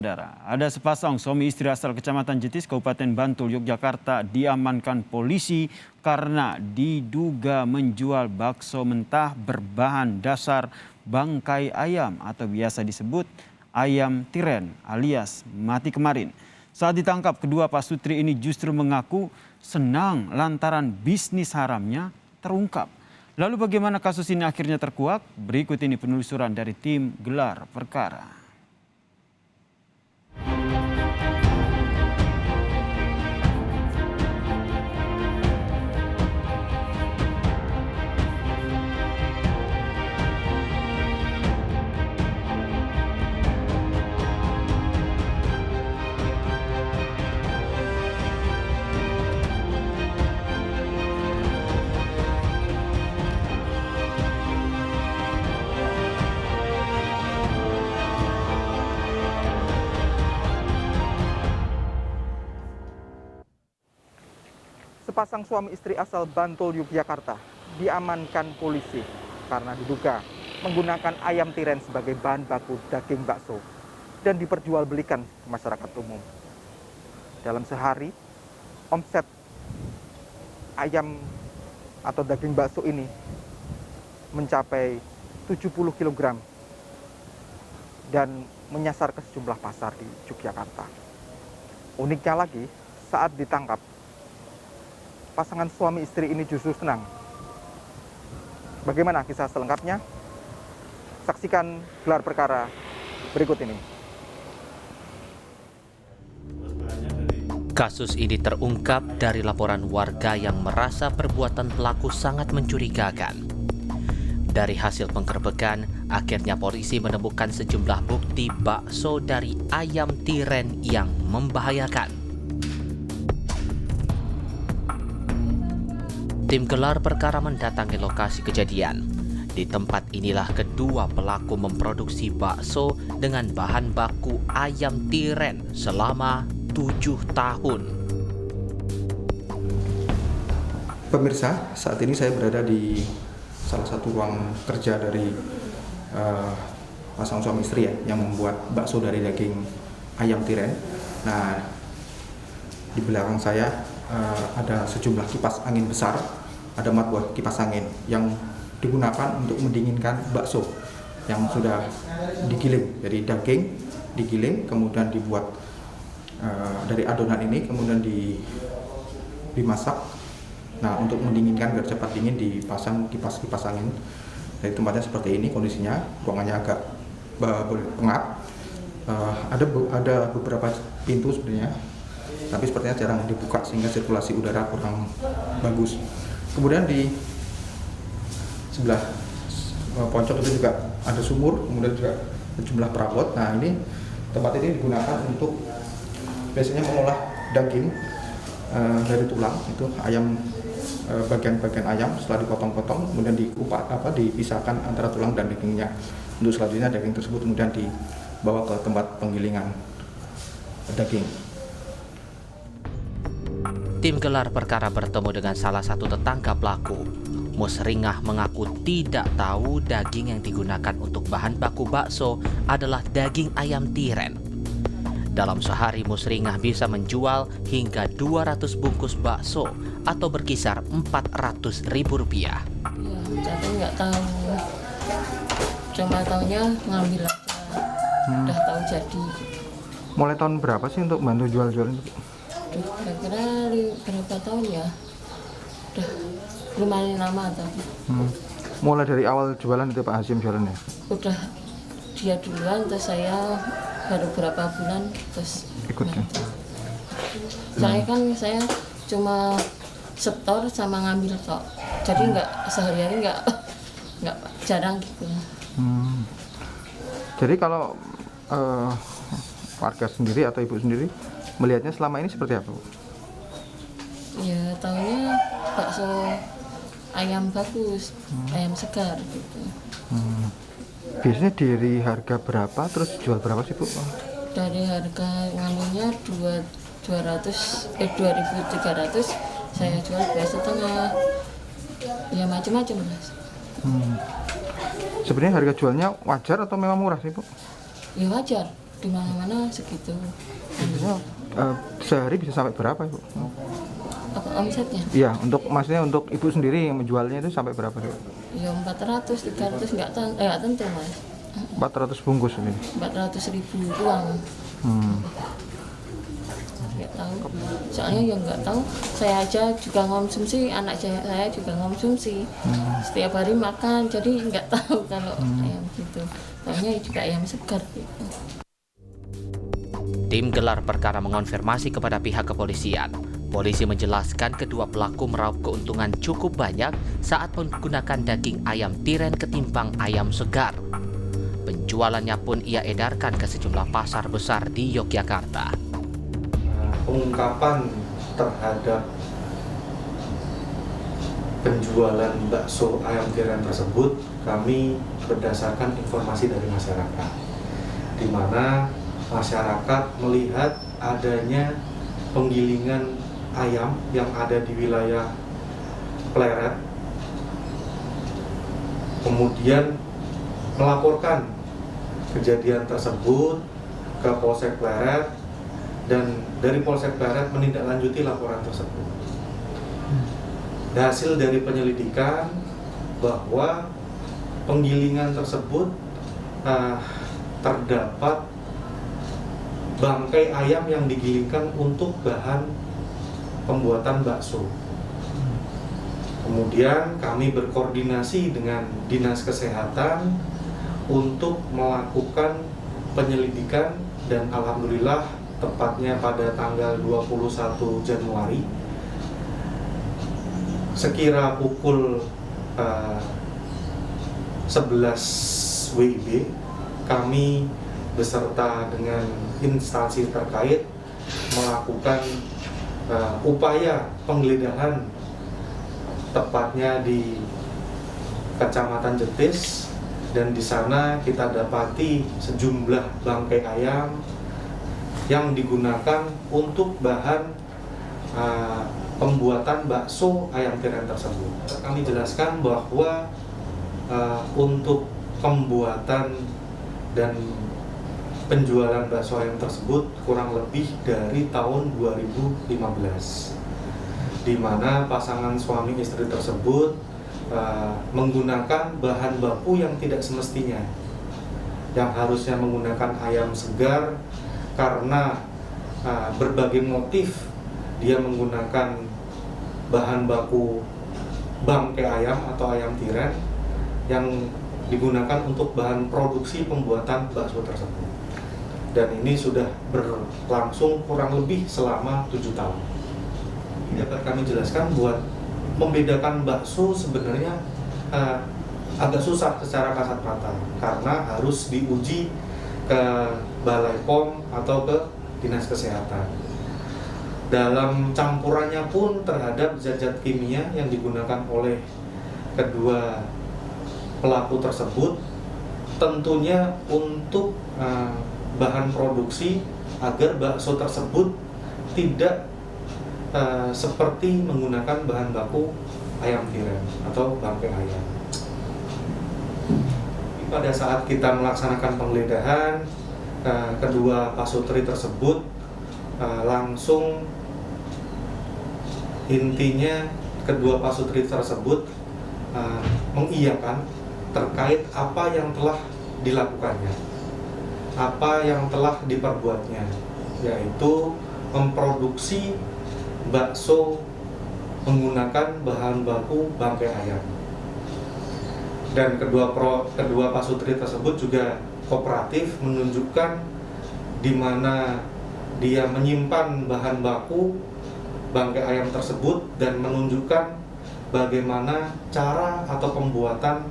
Saudara, ada sepasang suami istri asal Kecamatan Jetis, Kabupaten Bantul, Yogyakarta diamankan polisi karena diduga menjual bakso mentah berbahan dasar bangkai ayam atau biasa disebut ayam tiren alias mati kemarin. Saat ditangkap, kedua pasutri ini justru mengaku senang lantaran bisnis haramnya terungkap. Lalu bagaimana kasus ini akhirnya terkuak? Berikut ini penelusuran dari tim gelar perkara. Sepasang suami istri asal Bantul, Yogyakarta diamankan polisi karena diduga menggunakan ayam tiren sebagai bahan baku daging bakso dan diperjualbelikan ke masyarakat umum. Dalam sehari, omset ayam atau daging bakso ini mencapai 70 kg dan menyasar ke sejumlah pasar di Yogyakarta. Uniknya lagi, saat ditangkap, pasangan suami istri ini justru senang. Bagaimana kisah selengkapnya? Saksikan gelar perkara berikut ini. Kasus ini terungkap dari laporan warga yang merasa perbuatan pelaku sangat mencurigakan. Dari hasil penggerbekan, akhirnya polisi menemukan sejumlah bukti bakso dari ayam tiren yang membahayakan. Tim gelar perkara mendatangi lokasi kejadian. Di tempat inilah kedua pelaku memproduksi bakso dengan bahan baku ayam tiren selama 7 tahun. Pemirsa, saat ini saya berada di salah satu ruang kerja dari pasangan suami istri yang membuat bakso dari daging ayam tiren. Nah, di belakang saya ada sejumlah kipas angin besar, ada 4 buah kipas angin yang digunakan untuk mendinginkan bakso yang sudah digiling. Jadi daging digiling, kemudian dibuat dari adonan ini, kemudian dimasak. Nah, untuk mendinginkan biar cepat dingin dipasang kipas-kipas angin. Dari tempatnya seperti ini kondisinya, ruangannya agak pengap. Ada beberapa pintu sebenarnya, tapi sepertinya jarang dibuka sehingga sirkulasi udara kurang bagus. Kemudian di sebelah pojok itu juga ada sumur, kemudian juga sejumlah perabot. Nah, ini tempat ini digunakan untuk biasanya mengolah daging dari tulang, itu ayam, bagian-bagian ayam setelah dipotong-potong kemudian dipisahkan antara tulang dan dagingnya. Untuk selanjutnya daging tersebut kemudian dibawa ke tempat penggilingan daging. Tim gelar perkara bertemu dengan salah satu tetangga pelaku. Musringah mengaku tidak tahu daging yang digunakan untuk bahan baku bakso adalah daging ayam tiren. Dalam sehari Musringah bisa menjual hingga 200 bungkus bakso atau berkisar Rp400.000. Ya, jadi nggak tahu. Cuma taunya ngambil aja. Udah tahu jadi. Mulai tahun berapa sih untuk bantu jual-jual ini? Kira-kira berapa tahun ya? Udah lumayan lama tadi. Mulai dari awal jualan itu Pak Hasim jualannya? Udah dia duluan, terus saya baru berapa bulan terus Ikutnya. Saya kan saya cuma setor sama ngambil kok. Jadi nggak sehari-hari nggak jarang gitu. Jadi kalau warga sendiri atau ibu sendiri melihatnya selama ini seperti apa, Bu? Ya taunya bakso ayam bagus, ayam segar gitu. Biasanya dari harga berapa terus jual berapa sih, Bu? Dari harga nganunya 2.300, saya jual 2,5. Ya macam-macam Mas. Sebenarnya harga jualnya wajar atau memang murah sih, Bu? Ya wajar. di mana-mana segitu. Sehari bisa sampai berapa, Ibu? Apa omsetnya? Iya, maksudnya untuk Ibu sendiri yang menjualnya itu sampai berapa, Ibu? Ya 400, 300 nggak tentu Mas. 400 bungkus ini. 400.000 uang. Nggak tahu. Soalnya ya nggak tahu. Saya aja juga konsumsi, anak saya juga konsumsi. Setiap hari makan, jadi nggak tahu kalau ayam gitu. Tahunya juga ayam segar gitu. Tim gelar perkara mengonfirmasi kepada pihak kepolisian. Polisi menjelaskan kedua pelaku meraup keuntungan cukup banyak saat menggunakan daging ayam tiren ketimbang ayam segar. Penjualannya pun ia edarkan ke sejumlah pasar besar di Yogyakarta. Pengungkapan terhadap penjualan bakso ayam tiren tersebut kami berdasarkan informasi dari masyarakat, di mana masyarakat melihat adanya penggilingan ayam yang ada di wilayah Pleret, kemudian melaporkan kejadian tersebut ke Polsek Pleret, dan dari Polsek Pleret menindaklanjuti laporan tersebut. Hasil dari penyelidikan bahwa penggilingan tersebut terdapat bangkai ayam yang digilingkan untuk bahan pembuatan bakso. Kemudian kami berkoordinasi dengan Dinas Kesehatan untuk melakukan penyelidikan, dan alhamdulillah tepatnya pada tanggal 21 Januari sekira pukul 11 WIB, kami beserta dengan instansi terkait melakukan upaya penggeledahan, tepatnya di Kecamatan Jetis, dan di sana kita dapati sejumlah bangkai ayam yang digunakan untuk bahan pembuatan bakso ayam tiren tersebut. Kami jelaskan bahwa untuk pembuatan dan penjualan bakso ayam tersebut kurang lebih dari tahun 2015, di mana pasangan suami istri tersebut menggunakan bahan baku yang tidak semestinya, yang harusnya menggunakan ayam segar. Karena berbagai motif dia menggunakan bahan baku bangkai ayam atau ayam tiren yang digunakan untuk bahan produksi pembuatan bakso tersebut. Dan ini sudah berlangsung kurang lebih selama 7 tahun. Dapat kami jelaskan, buat membedakan bakso sebenarnya agak susah secara kasat mata, karena harus diuji ke Balai POM atau ke Dinas Kesehatan. Dalam campurannya pun terhadap zat-zat kimia yang digunakan oleh kedua pelaku tersebut, tentunya untuk bahan produksi agar bakso tersebut tidak seperti menggunakan bahan baku ayam tiren atau bangkai ayam. Pada saat kita melaksanakan penggeledahan, kedua pasutri tersebut langsung, intinya kedua pasutri tersebut mengiyakan terkait apa yang telah dilakukannya, apa yang telah diperbuatnya, yaitu memproduksi bakso menggunakan bahan baku bangkai ayam. Dan kedua pasutri tersebut juga kooperatif, menunjukkan di mana dia menyimpan bahan baku bangkai ayam tersebut dan menunjukkan bagaimana cara atau pembuatan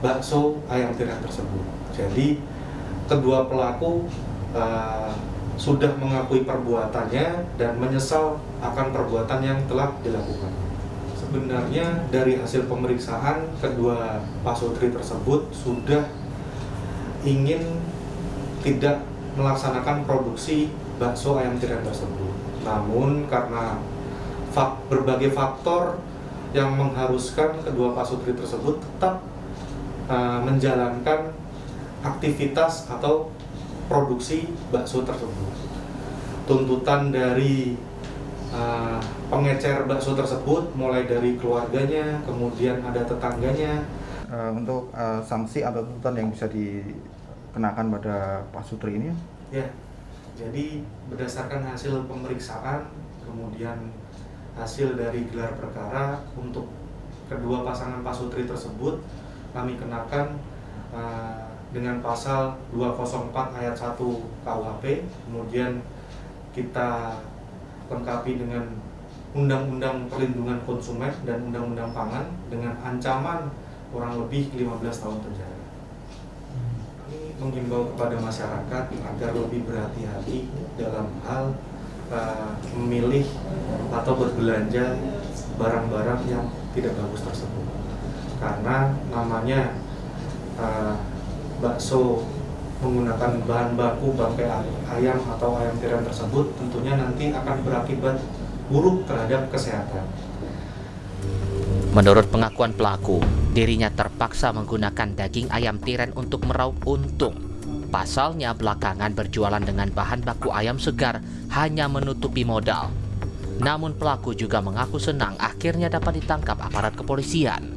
bakso ayam tiren tersebut. Jadi kedua pelaku sudah mengakui perbuatannya dan menyesal akan perbuatan yang telah dilakukan. Sebenarnya dari hasil pemeriksaan, kedua pasutri tersebut sudah ingin tidak melaksanakan produksi bakso ayam tiren tersebut. Namun karena berbagai faktor yang mengharuskan kedua pasutri tersebut tetap menjalankan aktivitas atau produksi bakso tersebut. Tuntutan dari pengecer bakso tersebut mulai dari keluarganya, kemudian ada tetangganya. Untuk sanksi atau tuntutan yang bisa dikenakan pada Pak Sutri ini? Ya, jadi berdasarkan hasil pemeriksaan, kemudian hasil dari gelar perkara untuk kedua pasangan Pak Sutri tersebut kami kenakan dengan pasal 204 ayat 1 KUHP, kemudian kita lengkapi dengan Undang-Undang Perlindungan Konsumen dan Undang-Undang Pangan dengan ancaman kurang lebih 15 tahun penjara. Kami menghimbau kepada masyarakat agar lebih berhati-hati dalam hal memilih atau berbelanja barang-barang yang tidak bagus tersebut, karena namanya bakso menggunakan bahan baku bangkai ayam atau ayam tiren tersebut tentunya nanti akan berakibat buruk terhadap kesehatan. Menurut pengakuan pelaku, dirinya terpaksa menggunakan daging ayam tiren untuk meraup untung. Pasalnya belakangan berjualan dengan bahan baku ayam segar hanya menutupi modal. Namun pelaku juga mengaku senang akhirnya dapat ditangkap aparat kepolisian.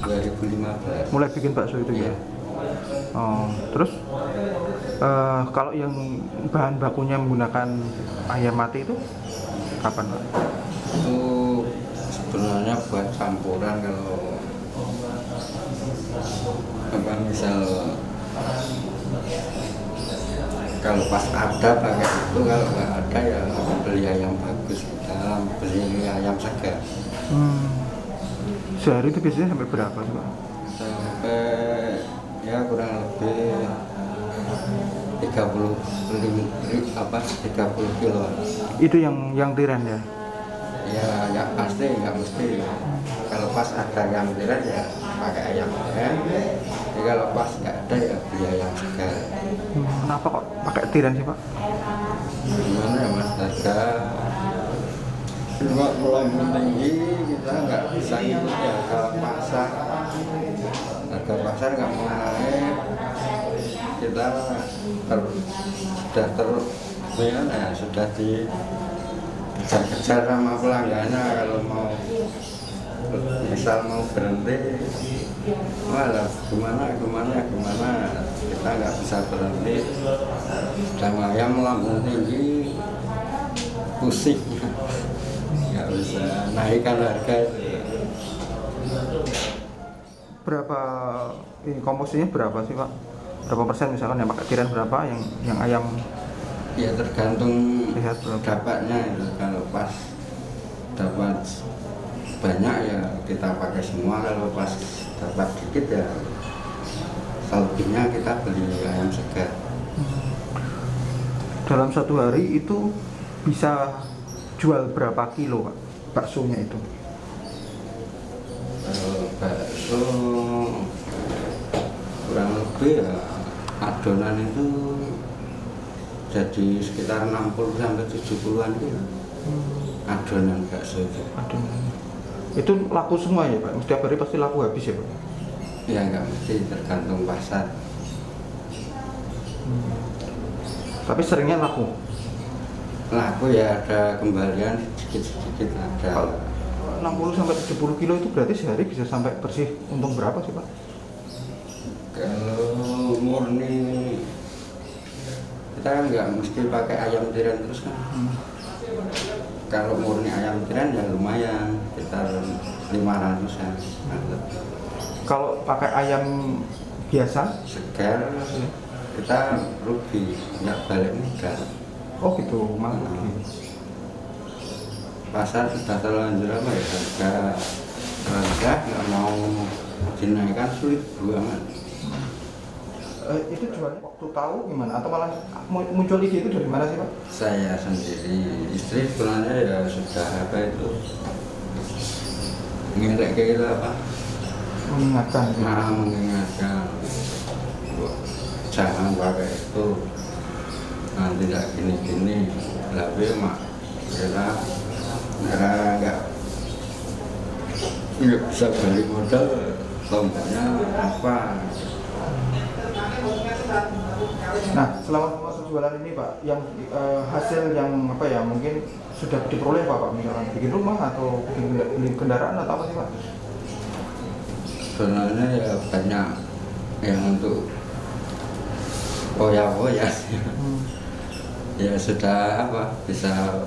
2015. Mulai bikin bakso itu ya? Oh, terus kalau yang bahan bakunya menggunakan ayam mati itu kapan, Pak? Itu sebenarnya buat campuran kalau pas ada pakai itu, kalau nggak ada ya beli ayam bagus, kita beli ayam segar. Sehari itu biasanya sampai berapa sih, Pak? Sampai ya kurang lebih 30 kilo. Itu yang tiren ya? Ya nggak pasti, nggak mesti. Kalau pas ada ayam tiren ya pakai ayam tiren. Jadi kalau pas nggak ada ya beli ayam segar. Kenapa kok pakai tiren sih, Pak? Gimana ya Mas, harga melambung tinggi, kita nggak bisa ngikuti harga pasar. Harga pasar nggak mau naik, kita sudah dikejar sama pelanggannya. Kalau mau mau berhenti, malah gimana kita nggak bisa berhenti. Sama ayam melambung tinggi, pusing, nggak bisa naikkan harga itu. Berapa ini komposisinya berapa sih, Pak? Berapa persen misalkan yang pakai tiren, berapa yang ayam? Ya tergantung Sehat berapa? dapatnya itu. Kalau pas dapat banyak ya kita pakai semua, kalau pas dapat dikit ya selebihnya kita beli ayam segar. Dalam satu hari itu bisa jual berapa kilo, Pak, baksonya itu? Kalau bakso kurang lebih ya adonan itu jadi sekitar 60-70-an kilo. Adonan bakso itu. Adonan. Itu laku semua ya, Pak? Setiap hari pasti laku habis ya, Pak? Ya nggak mesti, tergantung pasar. Tapi seringnya laku? Laku ya, ada kembalian sedikit-sedikit ada. Kalau 60-70 kilo itu berarti sehari bisa sampai bersih untung berapa sih, Pak? Kalau murni kita kan nggak mesti pakai ayam tiren terus kan. Kalau murni ayam tiren ya lumayan, sekitar 500-an. Kalau pakai ayam biasa? Segar kita rugi, nggak balik modal. Oh gitu, malah rugi. Pasar sudah terlanjur apa ya, harga rendah, nggak mau dinaikkan, sulit banget. Itu jualnya waktu tahu gimana? Atau malah muncul ide itu dari mana sih, Pak? Saya sendiri, istri sebenarnya ya sudah apa itu ngelek kayak gitu apa? Mengingatkan. Mengingatkan, jangan pakai itu, nanti tidak gini-gini. Tapi mak kira nggak bisa balik modal, lomboknya apa? Nah, selama masa jualan ini Pak, yang hasil yang apa ya mungkin sudah diperoleh Pak, misalkan bikin rumah atau beli kendaraan atau apa sih Pak? Sebenarnya ya banyak yang untuk oya-oya. Ya sudah apa bisa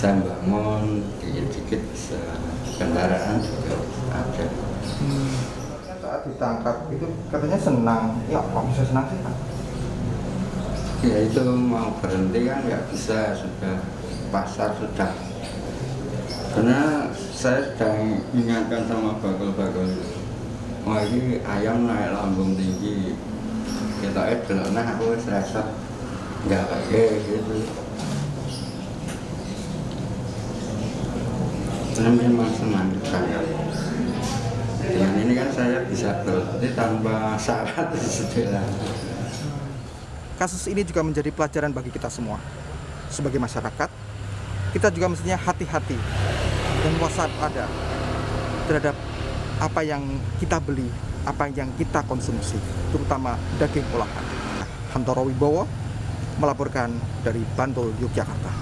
bangun dikit-dikit, bisa kendaraan juga ada. Saat ditangkap itu katanya senang, ya kok bisa senang sih Pak? Ya itu mau berhenti kan nggak bisa, sudah pasar sudah. Karena saya sedang ingatkan sama bakul-bakul, wah ini ayam naik lambung tinggi, kita nah aku serasa nggak pakai gitu. Karena memang senang saya. Dengan ini kan saya bisa berhenti tanpa syarat setelah. Kasus ini juga menjadi pelajaran bagi kita semua. Sebagai masyarakat, kita juga mestinya hati-hati dan waspada terhadap apa yang kita beli, apa yang kita konsumsi, terutama daging olahan. Hantoro Wibowo melaporkan dari Bantul, Yogyakarta.